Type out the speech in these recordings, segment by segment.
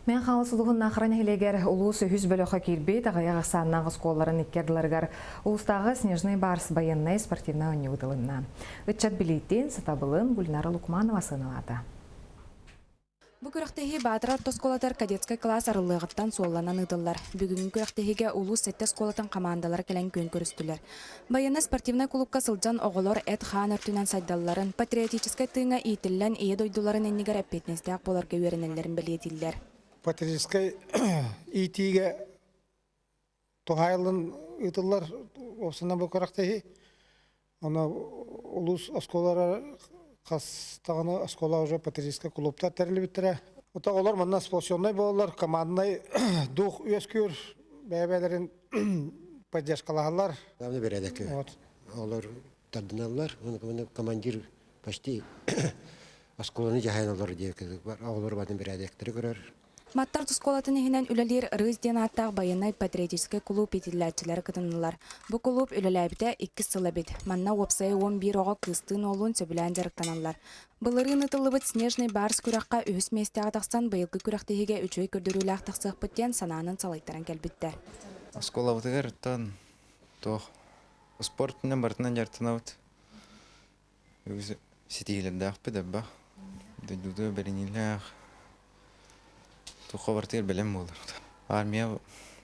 Мен халысылығын нақыран хелегер улус үз бөліқі келбей тағаяғы саннағы сколарын иккерділергер улыстағы снежный барс баянной спортивна өне ұдылынна. Үтчат билеттен сатабылын Гүлнара Лукманова сыналады. Бу күрәктәһи Батырар тосколатар кадетский класс арылыгыттан солланан ыдыллар. Бүгүнкү күрәктәһиге улус сетте сколатын командалар келен көн көрүстүләр. Баянна спортивный клубка сылжан оголор эт хан өртүнән сайдалларын патриотический тыңа итиллән ие дойдуларын эннигер әппетнестәк боларга үйренелләрен белетилләр. Патриотический итиге тохайлын итыллар осына бу күрәктәһи. Ана улус осколара Қастағаны оскола уже патриотический клубта тәрілбіттірі. Ота олар мұнна сплошенной болалар, командный дух өскөр, бәйбәлерін поддержкалағалар. Главное бередек. Олар тардыналар, командир почти осколаны жахайын олар дейкізік бар. Олар батын бередектері көрер. Маттар тосколатын ehinen үлелер рызден аттақ баянай патриотический клуб етілләтчілер кытынылар. Бұ клуб үлеләбіде 2 сылы бет. Манна опсайы 11 оға кыстын олын сөбілән жарықтаналар. Бұлырын ұтылыбыт снежный барс күраққа үхіс местеға тақсан бұйылғы күрақтығыға үчөй көрдірулі ақтақсық бүттен сананын салайттаран кәлбіттер. Оскола бұтығыр ұттан тоқ спортынан бартынан жартынауыт. Өзі сетегілерді ақпы дәбба. Дөйдуді бәрінелі Туховартыр белем булыр. Армия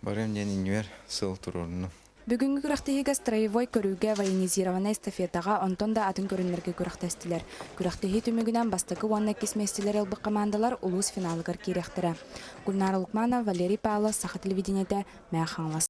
барым ден инвер сыл турурну. Бүгүнкү күрәктәһиге строевой көрүүгә военизированный эстафетага онтон да атын көрүннәргә күрәктәстеләр. Күрәктәһи төмөгенән бастыкы ванна кисмәстеләр албы командалар улус финалгар кирәхтерә. Гүлнара Лукманова, Валерий Павлов, Саха телевидениедә Мәхаңлас.